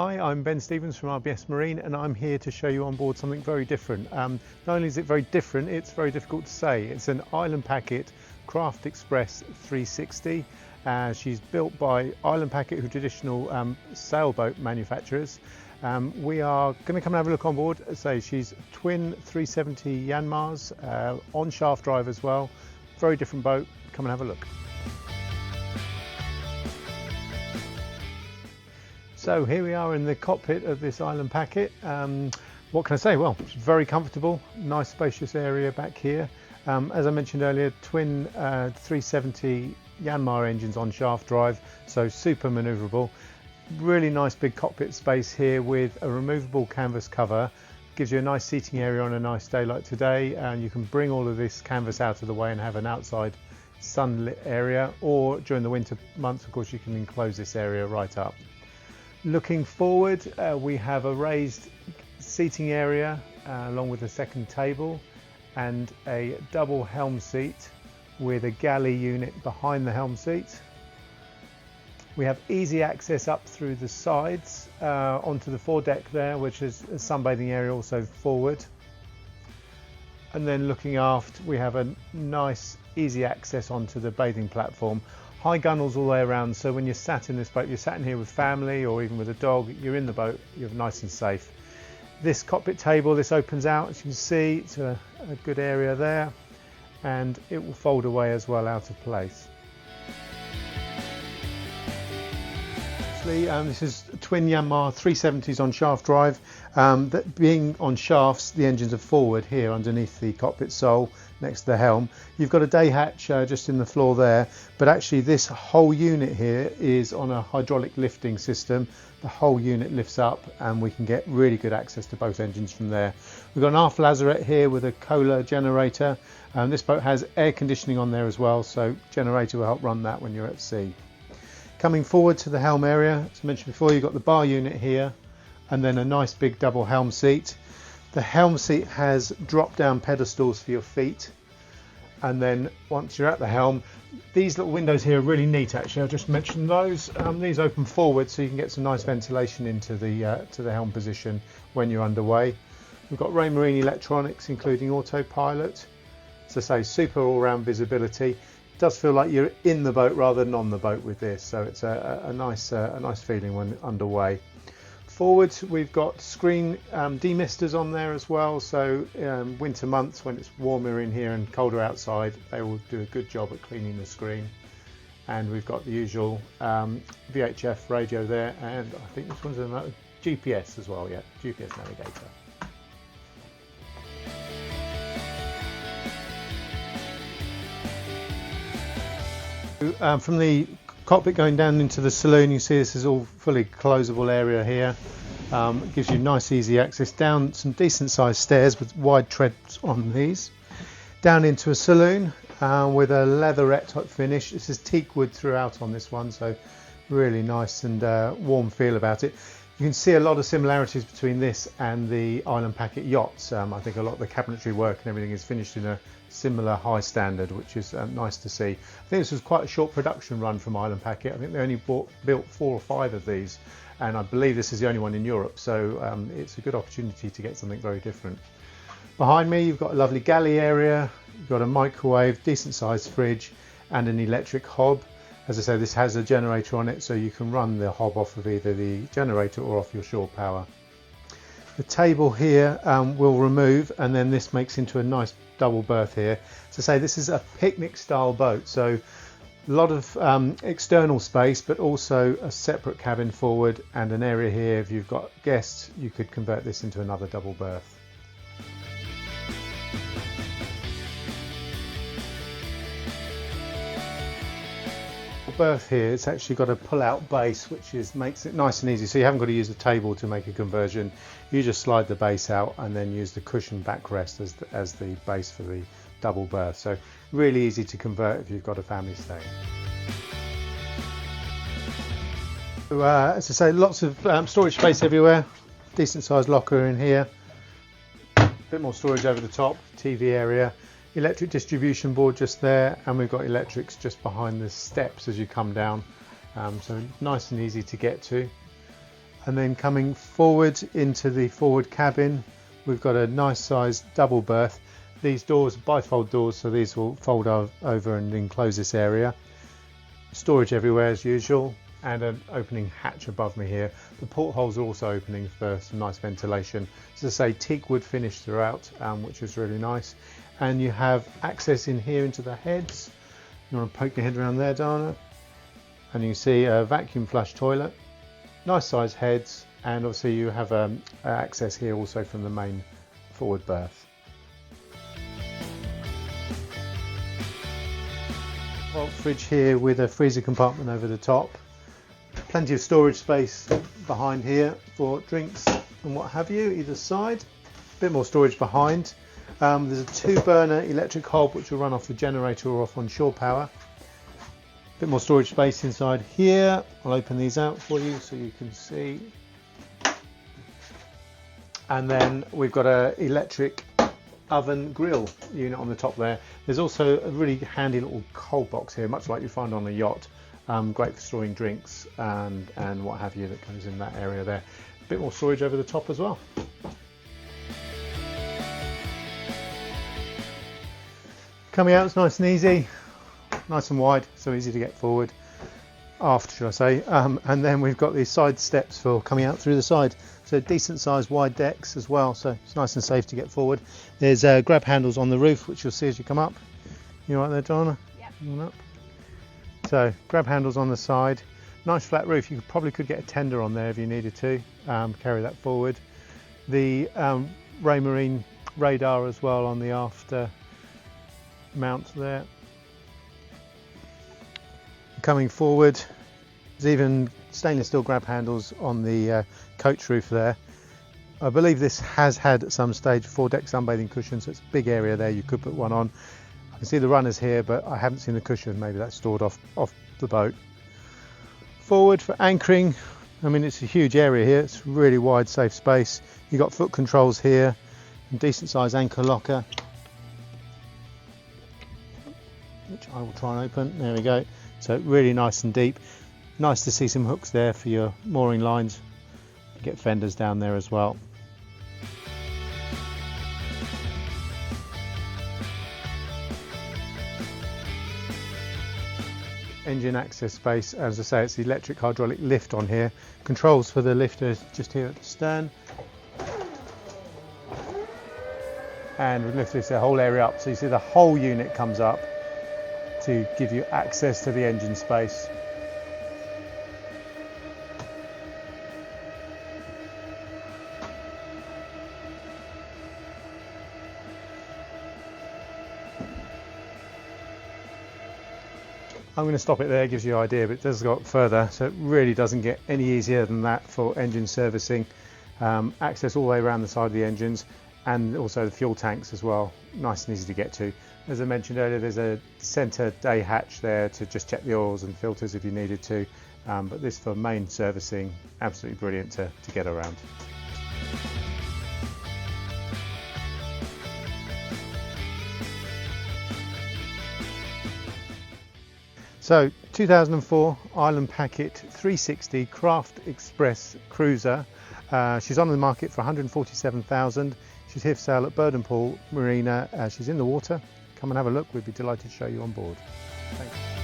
Hi, I'm Ben Stevens from RBS Marine and I'm here to show you on board something very different. Not only is it very different, it's very difficult to say. It's an Island Packet Craft Express 360. She's built by Island Packet, who are traditional sailboat manufacturers. We are going to come and have a look on board. So she's twin 370 Yanmars, on shaft drive as well. Very different boat. Come and have a look. So here we are in the cockpit of this Island Packet. What can I say? Well, it's very comfortable, nice spacious area back here. As I mentioned earlier, twin 370 Yanmar engines on shaft drive, so super manoeuvrable. Really nice big cockpit space here with a removable canvas cover. Gives you a nice seating area on a nice day like today, and you can bring all of this canvas out of the way and have an outside sunlit area, or during the winter months, of course, you can enclose this area right up. Looking forward, we have a raised seating area along with a second table and a double helm seat with a galley unit behind the helm seat. We have easy access up through the sides onto the foredeck there, which is a sunbathing area also forward. And then looking aft, we have a nice easy access onto the bathing platform. High gunnels all the way around, so when you're sat in this boat, you're sat in here with family or even with a dog, you're in the boat, you're nice and safe. This cockpit table, this opens out, as you can see, it's a good area there, and it will fold away as well out of place. This is twin Yanmar 370s on shaft drive. That being on shafts, the engines are forward here underneath the cockpit sole next to the helm. You've got a day hatch just in the floor there, but actually this whole unit here is on a hydraulic lifting system. The whole unit lifts up and we can get really good access to both engines from there. We've got an aft lazarette here with a Kohler generator. This boat has air conditioning on there as well, so generator will help run that when you're at sea. Coming forward to the helm area, as I mentioned before, you've got the bar unit here and then a nice big double helm seat. The helm seat has drop down pedestals for your feet, and then once you're at the helm, these little windows here are really neat actually. I'll just mention those. These open forward so you can get some nice ventilation into the helm position when you're underway. We've got Helm and Electronics including autopilot. As I say, super all-round visibility. It does feel like you're in the boat rather than on the boat with this, so it's a nice feeling when underway. Forward, we've got screen demisters on there as well, so winter months when it's warmer in here and colder outside, they will do a good job at cleaning the screen. And we've got the usual VHF radio there, and I think this one's a GPS as well, yeah, GPS navigator. From the cockpit going down into the saloon, you see this is all fully closable area here. It gives you nice easy access down some decent sized stairs with wide treads on these. Down into a saloon with a leatherette type finish. This is teak wood throughout on this one, so really nice and warm feel about it. You can see a lot of similarities between this and the Island Packet yachts. I think a lot of the cabinetry work and everything is finished in a similar high standard, which is nice to see. I think this was quite a short production run from Island Packet. I think they only built 4 or 5 of these, and I believe this is the only one in Europe, so it's a good opportunity to get something very different. Behind me you've got a lovely galley area, you've got a microwave, decent sized fridge and an electric hob. As I say, this has a generator on it, so you can run the hob off of either the generator or off your shore power. The table here will remove, and then this makes into a nice double berth here. As I say, this is a picnic style boat, so a lot of external space, but also a separate cabin forward and an area here. If you've got guests, you could convert this into another double berth. Berth here, it's actually got a pull-out base, which makes it nice and easy, so you haven't got to use a table to make a conversion. You just slide the base out and then use the cushion backrest as the base for the double berth, so really easy to convert if you've got a family staying. So, as I say, lots of storage space everywhere, decent sized locker in here, a bit more storage over the top, TV area. Electric distribution board just there, and we've got electrics just behind the steps as you come down, so nice and easy to get to. And then coming forward into the forward cabin, we've got a nice sized double berth. These doors are bifold doors, so these will fold over and enclose this area. Storage everywhere as usual, and an opening hatch above me here. The portholes are also opening for some nice ventilation. As I say, teak wood finish throughout, which is really nice. And you have access in here into the heads. You want to poke your head around there, Dana, and you see a vacuum flush toilet. Nice size heads, and obviously you have access here also from the main forward berth. Well, fridge here with a freezer compartment over the top. Plenty of storage space behind here for drinks and what have you, either side. A bit more storage behind. There's a 2-burner electric hob which will run off the generator or off on shore power. Bit more storage space inside here. I'll open these out for you so you can see. And then we've got an electric oven grill unit on the top there. There's also a really handy little cold box here, much like you find on a yacht. Great for storing drinks and what have you that goes in that area there. A bit more storage over the top as well. Coming out, it's nice and easy. Nice and wide, so easy to get forward, aft should I say, and then we've got these side steps for coming out through the side, so decent sized wide decks as well, so it's nice and safe to get forward. There's grab handles on the roof which you'll see as you come up. You right there, Donna? Yep. Come on up. So grab handles on the side, nice flat roof. You probably could get a tender on there if you needed to carry that forward. The Raymarine radar as well on the after mount there. Coming forward, there's even stainless steel grab handles on the coach roof there. I believe this has had at some stage 4-deck sunbathing cushions, so it's a big area there, you could put one on. I can see the runners here, but I haven't seen the cushion, maybe that's stored off the boat. Forward for anchoring, I mean it's a huge area here, it's really wide safe space. You've got foot controls here, and decent sized anchor locker, which I will try and open, there we go. So really nice and deep. Nice to see some hooks there for your mooring lines. Get fenders down there as well. Engine access space, as I say, it's the electric hydraulic lift on here. Controls for the lifter just here at the stern. And we lift this whole area up, so you see the whole unit comes up to give you access to the engine space. I'm going to stop it there, gives you an idea, but it does go up further, so it really doesn't get any easier than that for engine servicing. Access all the way around the side of the engines, and also the fuel tanks as well, nice and easy to get to. As I mentioned earlier, there's a centre day hatch there to just check the oils and filters if you needed to, but this for main servicing, absolutely brilliant to get around. So 2004 Island Packet 360 Craft Express Cruiser. She's on the market for 147,000. She's here for sale at Bird and Pool Marina. She's in the water. Come and have a look. We'd be delighted to show you on board. Thanks.